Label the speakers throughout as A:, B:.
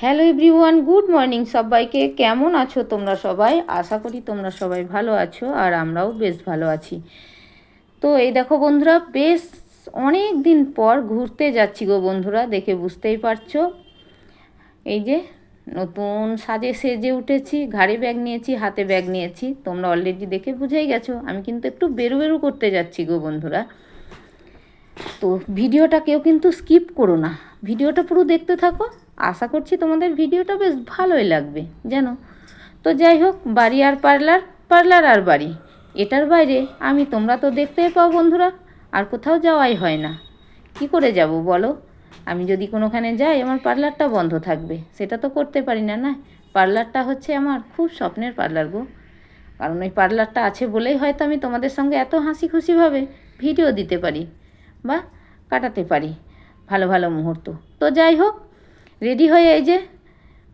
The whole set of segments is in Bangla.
A: হ্যালো এভরিওয়ান, গুড মর্নিং সবাইকে। কেমন আছো তোমরা সবাই? আশা করি তোমরা সবাই ভালো আছো, আর আমরাও বেশ ভালো আছি। তো এই দেখো বন্ধুরা, বেশ অনেক দিন পর ঘুরতে যাচ্ছি গো বন্ধুরা, দেখে বুঝতেই পারছো। এই যে নতুন সাজে সেজে উঠেছি, ঘাড়ে ব্যাগ নিয়েছি, হাতে ব্যাগ নিয়েছি। তোমরা অলরেডি দেখে বুঝেই গেছো আমি কিন্তু একটু বেরু বেরু করতে যাচ্ছি গো বন্ধুরা। তো ভিডিওটা কেউ কিন্তু স্কিপ করো না, ভিডিওটা পুরো দেখতে থাকো। আশা করছি তোমাদের ভিডিওটা বেশ ভালোই লাগবে জানো। তো যাই হোক, বাড়ি আর পার্লার, পার্লার আর বাড়ি, এটার বাইরে আমি তোমরা তো দেখতেই পাও বন্ধুরা, আর কোথাও যাওয়াই হয় না। কি করে যাব বলো? আমি যদি কোনোখানে যাই আমার পার্লারটা বন্ধ থাকবে, সেটা তো করতে পারি না। না, পার্লারটা হচ্ছে আমার খুব স্বপ্নের পার্লার গো। কারণ ওই পার্লারটা আছে বলেই হয়তো আমি তোমাদের সঙ্গে এত হাসি খুশিভাবে ভিডিও দিতে পারি বা কাটাতে পারি ভালো ভালো মুহূর্ত। তো যাই হোক, রেডি হয়ে এই যে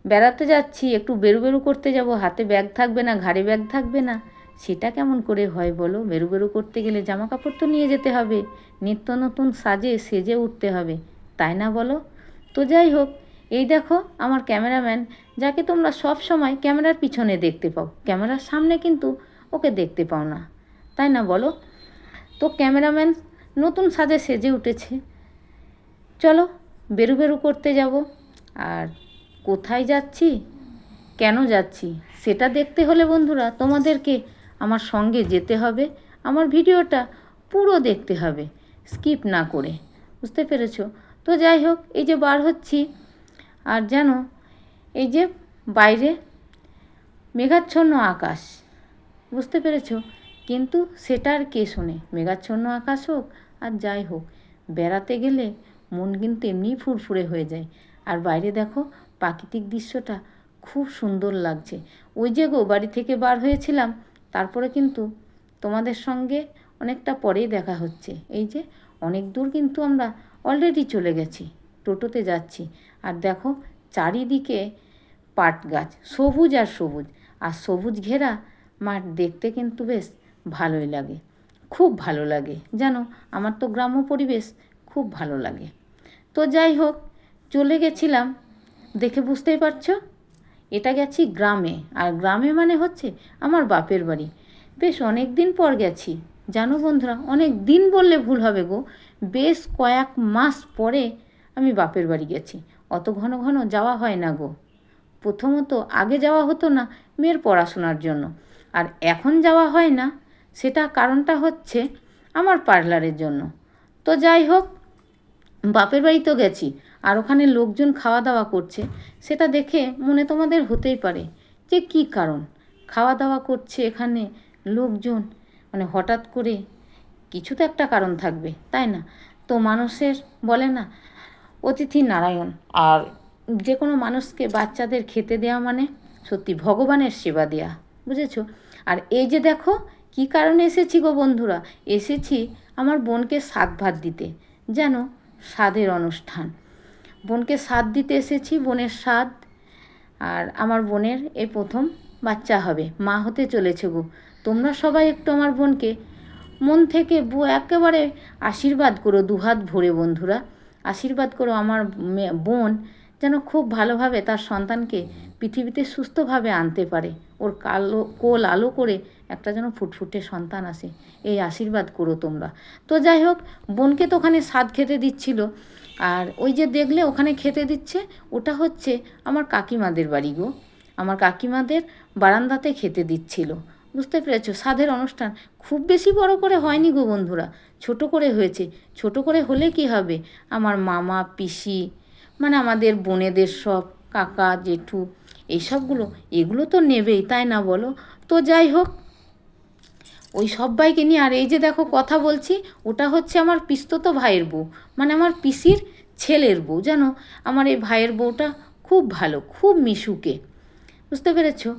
A: বেড়াতে যাচ্ছি, একটু বেরু বেরু করতে যাব। হাতে ব্যাগ থাকবে না, ঘাড়ে ব্যাগ থাকবে না, সেটা কেমন করে হয় বলো? বেরু বেরু করতে গেলে জামা কাপড় তো নিয়ে যেতে হবে, নিত্য নতুন সাজে সেজে উঠতে হবে, তাই না বলো? তো যাই হোক, এই দেখো আমার ক্যামেরাম্যান, যাকে তোমরা সব সময় ক্যামেরার পিছনে দেখতে পাও, ক্যামেরার সামনে কিন্তু ওকে দেখতে পাও না, তাই না বলো? তো ক্যামেরাম্যান নতুন সাজে সেজে উঠেছে। চলো বেরু বেরু করতে যাব। আর কোথায় যাচ্ছি, কেন যাচ্ছি, সেটা দেখতে হলে বন্ধুরা তোমাদেরকে আমার সঙ্গে যেতে হবে, আমার ভিডিওটা পুরো দেখতে হবে, স্কিপ না করে। বুঝতে পেরেছো? তো যাই হোক, এই যে বার হচ্ছি, আর জানো এই যে বাইরে মেঘাচ্ছন্ন আকাশ, বুঝতে পেরেছো? কিন্তু সেটা আর কে শোনে, মেঘাচ্ছন্ন আকাশ হোক আর যাই হোক, বেড়াতে গেলে মন কিন্তু এমনিই ফুরফুরে হয়ে যায়। আর বাইরে দেখো প্রাকৃতিক দৃশ্যটা খুব সুন্দর লাগছে। ওই যে গো বাড়ি থেকে বার হয়েছিলাম, তারপরে কিন্তু তোমাদের সঙ্গে অনেকটা পরেই দেখা হচ্ছে। এই যে অনেক দূর কিন্তু আমরা অলরেডি চলে গেছি, টোটোতে যাচ্ছি। আর দেখো চারিদিকে পাট গাছ, সবুজ আর সবুজ, আর সবুজ ঘেরা মাঠ দেখতে কিন্তু বেশ ভালোই লাগে, খুব ভালো লাগে জানো। আমার তো গ্রাম্য পরিবেশ খুব ভালো লাগে। তো যাই হোক, চলে গেছিলাম, দেখে বুঝতেই পারছো এটা গেছি গ্রামে। আর গ্রামে মানে হচ্ছে আমার বাপের বাড়ি। বেশ অনেক দিন পর গেছি জানো বন্ধুরা, অনেক দিন বললে ভুল হবে গো, বেশ কয়েক মাস পরে আমি বাপের বাড়ি গেছি। অত ঘন ঘন যাওয়া হয় না গো। প্রথমত আগে যাওয়া হতো না মেয়ের পড়াশোনার জন্য, আর এখন যাওয়া হয় না, সেটা কারণটা হচ্ছে আমার পার্লারের জন্য। তো যাই হোক, বাপের বাড়ি তো গেছি, আর ওখানে লোকজন খাওয়া দাওয়া করছে, সেটা দেখে মনে তোমাদের হতেই পারে যে কী কারণ খাওয়া দাওয়া করছে এখানে লোকজন, মানে হঠাৎ করে কিছু তো একটা কারণ থাকবে, তাই না? তো মানুষের বলে না অতিথি নারায়ণ, আর যে কোনো মানুষকে বাচ্চাদের খেতে দেওয়া মানে সত্যি ভগবানের সেবা দেওয়া, বুঝেছো? আর এই যে দেখো কী কারণে এসেছি গো বন্ধুরা, এসেছি আমার বোনকে সাধ ভাত দিতে, যেন সাধের অনুষ্ঠান, বোনকে সাধ দিতে এসেছি, বোনের সাধ। আর আমার বোনের এই প্রথম বাচ্চা হবে, মা হতে চলেছে গো। তোমরা সবাই একটু আমার বোনকে মন থেকে একেবারে আশীর্বাদ করো, দুহাত ভরে বন্ধুরা আশীর্বাদ করো। আমার বোন যেন খুব ভালোভাবে তার সন্তানকে পৃথিবীতে সুস্থভাবে আনতে পারে, ওর কোল আলো করে একটা যেন ফুটফুটে সন্তান আসে, এই আশীর্বাদ করো তোমরা। তো যাই হোক, বোনকে তো ওখানে স্বাদ খেতে দিচ্ছিল, আর ওই যে দেখলে ওখানে খেতে দিচ্ছে, ওটা হচ্ছে আমার কাকিমাদের বাড়ি গো। আমার কাকিমাদের বারান্দাতে খেতে দিচ্ছিল, বুঝতে পেরেছো? স্বাদের অনুষ্ঠান খুব বেশি বড় করে হয়নি গো বন্ধুরা, ছোট করে হয়েছে। ছোট করে হলে কি হবে, আমার মামা পিসি, মানে আমাদের বোনেদের সব কাকা জেঠু এইসবগুলো, এগুলো তো নেবেই, তাই না বলো? তো যাই হোক, ওই সবাইকে নিয়ে, আর এই যে দেখো কথা বলছি, ওটা হচ্ছে আমার পিসতুতো ভাইয়ের বউ, মানে আমার পিসির ছেলের বউ জানো। আমার এই ভাইয়ের বউটা খুব ভালো, খুব মিশুকে, বুঝতে পেরেছো?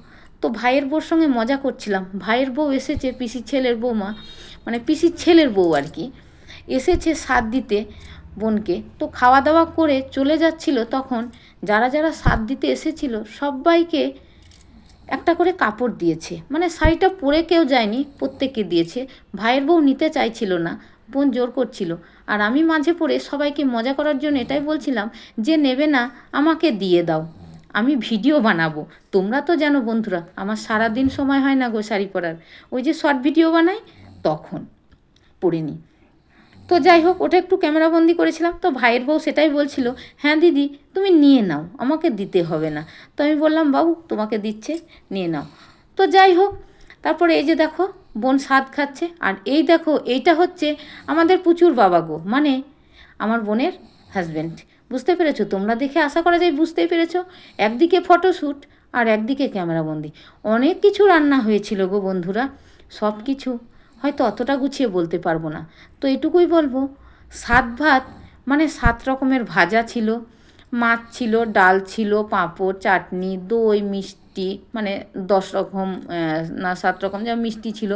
A: তো ভাইয়ের বউর সঙ্গে মজা করছিলাম, ভাইয়ের বউ এসেছে, পিসির ছেলের বউমা, মানে পিসির ছেলের বউ আর কি, এসেছে সাধ দিতে বোনকে। তো খাওয়া দাওয়া করে চলে যাচ্ছিল, তখন যারা যারা সাধ দিতে এসেছিল সবাইকে একটা করে কাপড় দিয়েছে, মানে শাড়িটা পরে কেউ যায়নি, প্রত্যেককে দিয়েছে। ভাইয়ের বউ নিতে চাইছিল না, বোন জোর করছিল, আর আমি মাঝে পড়ে সবাইকে মজা করার জন্য এটাই বলছিলাম যে নেবে না আমাকে দিয়ে দাও, আমি ভিডিও বানাবো। তোমরা তো জানো বন্ধুরা, আমার সারা দিন সময় হয় না গো শাড়ি পরার, ওই যে শর্ট ভিডিও বানাই তখন পরে নিই। তো যাই হোক, ওটা একটু ক্যামেরাবন্দি করেছিলাম। তো ভাইয়ের বউ সেটাই বলছিল, হ্যাঁ দিদি তুমি নিয়ে নাও, আমাকে দিতে হবে না। তো আমি বললাম বাবু তোমাকে দিচ্ছে, নিয়ে নাও। তো যাই হোক, তারপরে এই যে দেখো বোন স্বাদ খাচ্ছে। আর এই দেখো এইটা হচ্ছে আমাদের পুচুর বাবা গো, মানে আমার বোনের হাজব্যান্ড। বুঝতে পেরেছো? তোমরা দেখে আশা করা যায় বুঝতেই পেরেছো। একদিকে ফটোশ্যুট আর একদিকে ক্যামেরাবন্দি। অনেক কিছু রান্না হয়েছিল গো বন্ধুরা, সব কিছু হয়তো অতটা গুছিয়ে বলতে পারবো না। তো এটুকুই বলবো, 7 ভাত মানে 7 রকমের ভাজা ছিল, মাছ ছিল, ডাল ছিল, পাঁপড়, চাটনি, দই, মিষ্টি, মানে 10 রকম না 7 রকম যা মিষ্টি ছিল,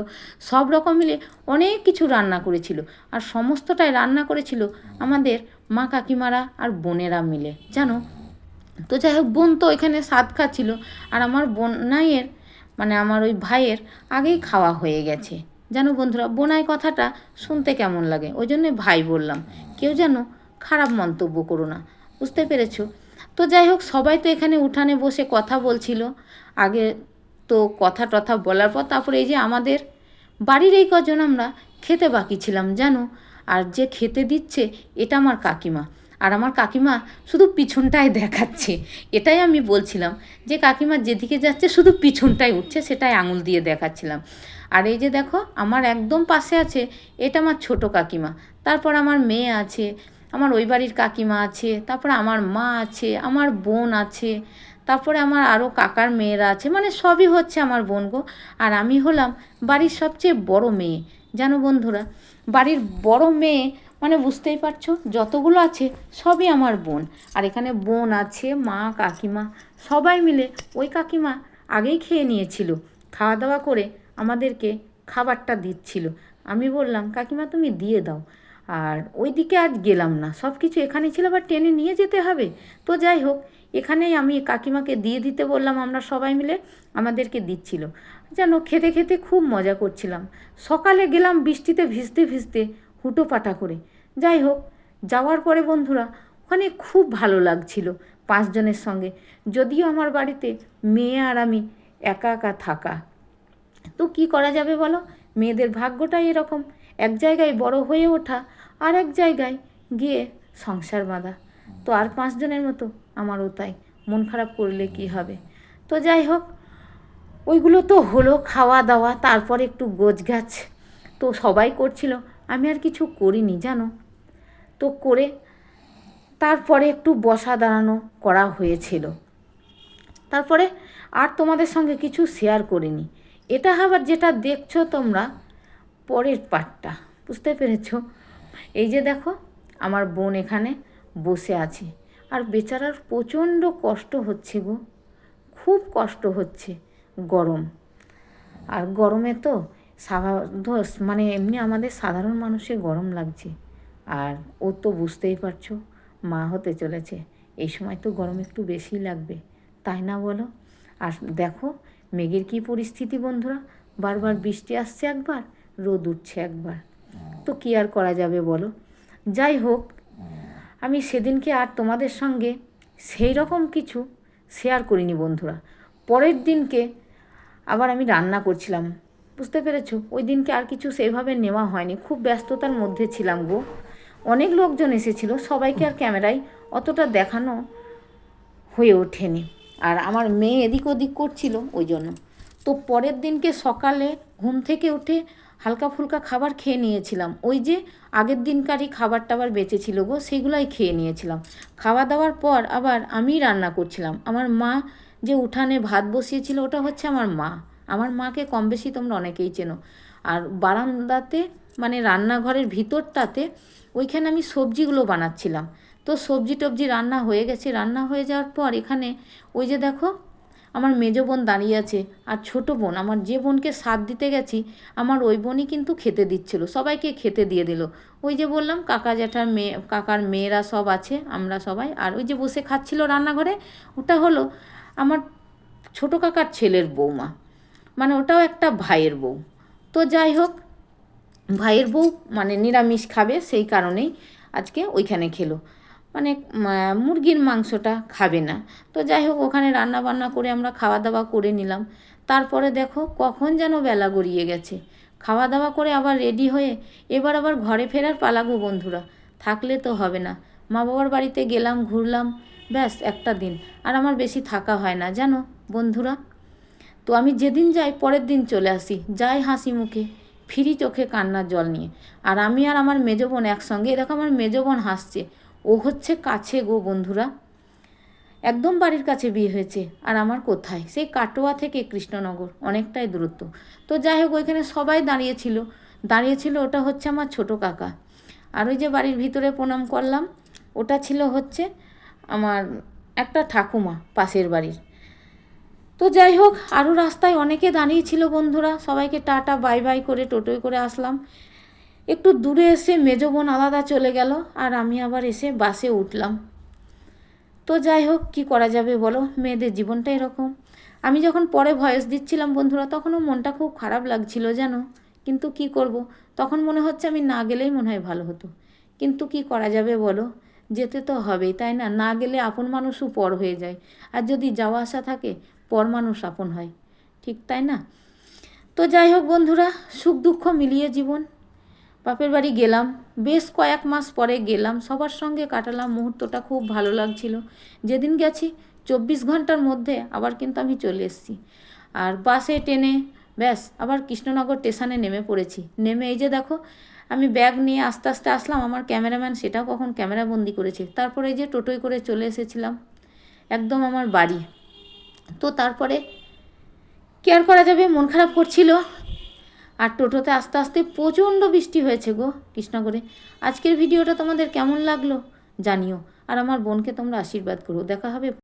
A: সব রকম মিলে অনেক কিছু রান্না করেছিল। আর সমস্তটাই রান্না করেছিল আমাদের মা কাকিমারা আর বোনেরা মিলে, জানো। তো যাই হোক, বোন তো এখানে স্বাদ খাচ্ছিল, আর আমার বোনাইয়ের মানে আমার ওই ভাইয়ের আগেই খাওয়া হয়ে গেছে। জানো বন্ধুরা, বোনাই কথাটা শুনতে কেমন লাগে, ওই জন্যে ভাই বললাম, কেউ যেন খারাপ মন্তব্য করো না। বুঝতে পেরেছো? তো যাই হোক, সবাই তো এখানে উঠানে বসে কথা বলছিল আগে। তো কথা টথা বলার পর তারপরে এই যে আমাদের বাড়ির এই কজন আমরা খেতে বাকি ছিলাম, জানো। আর যে খেতে দিচ্ছে এটা আমার কাকিমা। আর আমার কাকিমা শুধু পিছনটাই দেখাচ্ছে। এটাই আমি বলছিলাম যে কাকিমা যেদিকে যাচ্ছে শুধু পিছনটাই উঠছে, সেটাই আঙুল দিয়ে দেখাচ্ছিলাম। আর এই যে দেখো আমার একদম পাশে আছে, এটা আমার ছোট কাকিমা। তারপর আমার মেয়ে আছে, আমার ওই বাড়ির কাকিমা আছে, তারপরে আমার মা আছে, আমার বোন আছে, তারপরে আমার আরও কাকার মেয়েরা আছে, মানে সবই হচ্ছে আমার বোন গো। আর আমি হলাম বাড়ির সবচেয়ে বড় মেয়ে, জানো বন্ধুরা। বাড়ির বড় মেয়ে মানে বুঝতেই পারছো, যতগুলো আছে সবই আমার বোন। আর এখানে বোন আছে, মা, কাকিমা সবাই মিলে। ওই কাকিমা আগেই খেয়ে নিয়েছিল, খাওয়া দাওয়া করে আমাদেরকে খাবারটা দিচ্ছিল। আমি বললাম কাকিমা তুমি দিয়ে দাও। আর ওই দিকে আজ গেলাম না, সব কিছু এখানে ছিল, আবার টেনে নিয়ে যেতে হবে। তো যাই হোক, এখানেই আমি কাকিমাকে দিয়ে দিতে বললাম, আমরা সবাই মিলে আমাদেরকে দিচ্ছিল। যেন খেতে খেতে খুব মজা করছিলাম। সকালে গেলাম বৃষ্টিতে ভিজতে ভিজতে হুটোপাটা করে। যাই হোক, যাওয়ার পরে বন্ধুরা ওখানে খুব ভালো লাগছিল 5 জনের সঙ্গে। যদিও আমার বাড়িতে মেয়ে আর আমি একা একা থাকা, তো কি করা যাবে বলো, মেয়েদের ভাগ্যটাই এরকম, এক জায়গায় বড় হয়ে ওঠা আর এক জায়গায় গিয়ে সংসার বাঁধা। তো আর 5 জনের মতো আমারও তাই, মন খারাপ করলে কি হবে। তো যাই হোক, ওইগুলো তো হলো খাওয়া দাওয়া, তারপর একটু গোছগাছ তো সবাই করছিল, আমি আর কিছু করিনি জানো। তো করে তারপরে একটু বসা দাঁড়ানো করা হয়েছিল। তারপরে আর তোমাদের সঙ্গে কিছু শেয়ার করিনি। এটা আবার যেটা দেখছো তোমরা পরের পার্টটা, বুঝতে পেরেছো? এই যে দেখো আমার বোন এখানে বসে আছে, আর বেচারার প্রচণ্ড কষ্ট হচ্ছে গো, খুব কষ্ট হচ্ছে। গরম, আর গরমে তো মানে এমনি আমাদের সাধারণ মানুষের গরম লাগছে, আর ও তো বুঝতেই পারছো মা হতে চলেছে, এই সময় তো গরম একটু বেশি লাগবে, তাই না বলো? আর দেখো মেঘের কী পরিস্থিতি বন্ধুরা, বারবার বৃষ্টি আসছে একবার, রোদ উঠছে একবার, তো কী আর করা যাবে বলো। যাই হোক, আমি সেদিনকে আর তোমাদের সঙ্গে সেই রকম কিছু শেয়ার করিনি বন্ধুরা। পরের দিনকে আবার আমি রান্না করছিলাম, বুঝতে পেরেছো? ওই দিনকে আর কিছু সেইভাবে নেওয়া হয়নি, খুব ব্যস্ততার মধ্যে ছিলাম গো। অনেক লোকজন এসেছিলো, সবাইকে আর ক্যামেরায় অতটা দেখানো হয়ে ওঠেনি, আর আমার মেয়ে এদিক ওদিক করছিল ওই জন্য। তো পরের দিনকে সকালে ঘুম থেকে উঠে হালকা ফুলকা খাবার খেয়ে নিয়েছিলাম, ওই যে আগের দিনকারই খাবার টাবার বেঁচেছিল গো, সেগুলাই খেয়ে নিয়েছিলাম। খাওয়া দাওয়ার পর আবার আমিই রান্না করছিলাম। আমার মা যে উঠানে ভাত বসিয়েছিল ওটা হচ্ছে আমার মা। আমার মাকে কম বেশি তোমরা অনেকেই চেনো। আর বারান্দাতে মানে রান্নাঘরের ভিতরটাতে ওইখানে আমি সবজিগুলো বানাচ্ছিলাম। তো সবজি টবজি রান্না হয়ে গেছে, রান্না হয়ে যাওয়ার পর এখানে ওই যে দেখো আমার মেজো বোন দাঁড়িয়ে আছে, আর ছোটো বোন, আমার যে বোনকে সাথ দিতে গেছি আমার ওই বোনই কিন্তু খেতে দিচ্ছিল, সবাইকে খেতে দিয়ে দিল। ওই যে বললাম কাকা জ্যাঠার মেয়ে, কাকার মেয়েরা সব আছে, আমরা সবাই। আর ওই যে বসে খাচ্ছিল রান্নাঘরে, ওটা হলো আমার ছোটো কাকার ছেলের বৌমা, মানে ওটাও একটা ভাইয়ের বউ। তো যাই হোক, ভাইয়ের বউ মানে নিরামিষ খাবে সেই কারণেই আজকে ওইখানে খেলো। মানে মুরগির মাংসটা খাবে না। তো যাই হোক ওখানে রান্না বান্না করে আমরা খাওয়া দাওয়া করে নিলাম। তারপরে দেখো কখন যেন বেলা গড়িয়ে গেছে, খাওয়া দাওয়া করে আবার রেডি হয়ে এবার আবার ঘরে ফেরার পালা গো বন্ধুরা, থাকলে তো হবে না। মা বাবার বাড়িতে গেলাম, ঘুরলাম, ব্যাস একটা দিন। আর আমার বেশি থাকা হয় না জানো বন্ধুরা। তো আমি যেদিন যাই পরের দিন চলে আসি, যাই হাসি মুখে, ফিরি চোখে কান্নার জল নিয়ে। আর আমি আর আমার মেজো বোন একসঙ্গে, এরকম আমার মেজো বোন হাসছে, ও হচ্ছে কাছে গো বন্ধুরা, একদম বাড়ির কাছে বিয়ে হয়েছে। আর আমার কোথায়, সেই কাটোয়া থেকে কৃষ্ণনগর, অনেকটাই দূরত্ব। তো যাই হোক ওইখানে সবাই দাঁড়িয়েছিল, ওটা হচ্ছে আমার ছোট কাকা। আর ওই যে বাড়ির ভিতরে প্রণাম করলাম, ওটা ছিল হচ্ছে আমার একটা ঠাকুমা পাশের বাড়ির। তো যাই হোক আরও রাস্তায় অনেকে দাঁড়িয়েছিল বন্ধুরা, সবাইকে টাটা বাই বাই করে টোটোয় করে আসলাম। একটু দূরে এসে মেজো বোন আলাদা চলে গেল, আর আমি আবার এসে বাসে উঠলাম। তো যাই হোক কী করা যাবে বলো, মেয়েদের জীবনটা এরকম। আমি যখন পরে ভয়েস দিচ্ছিলাম বন্ধুরা, তখনও মনটা খুব খারাপ লাগছিল জানো, কিন্তু কি করব, তখন মনে হচ্ছে আমি না গেলেই মনে হয় ভালো হতো। কিন্তু কি করা যাবে বলো, যেতে তো হবেই তাই না, না গেলে আপন মানুষও পর হয়ে যায়, আর যদি যাওয়া আসা থাকে পর মানুষ আপন হয়, ঠিক তাই না। তো যাই হোক বন্ধুরা, সুখ দুঃখ মিলিয়ে জীবন। বাপের বাড়ি গেলাম, বেশ কয়েক মাস পরে গেলাম, সবার সঙ্গে কাটালাম, মুহূর্তটা খুব ভালো লাগছিল। যেদিন গেছি 24 ঘন্টার মধ্যে আবার কিন্তু আমি চলে এসেছি। আর বাসে ট্রেনে ব্যাস আবার কৃষ্ণনগর স্টেশনে নেমে পড়েছি। নেমে এই যে দেখো আমি ব্যাগ নিয়ে আস্তে আস্তে আসলাম, আমার ক্যামেরাম্যান সেটাও কখন ক্যামেরা বন্দি করেছে। তারপরে এই যে টোটোয় করে চলে এসেছিলাম একদম আমার বাড়ি। তো তারপরে কি আর করা যাবে, মন খারাপ করছিল। আর টোটোতে আস্তে আস্তে প্রচণ্ড বৃষ্টি হয়েছে গো কৃষ্ণনগরে। আজকের ভিডিওটা তোমাদের কেমন লাগলো জানিও, আর আমার বোনকে তোমরা আশীর্বাদ করো। দেখা হবে।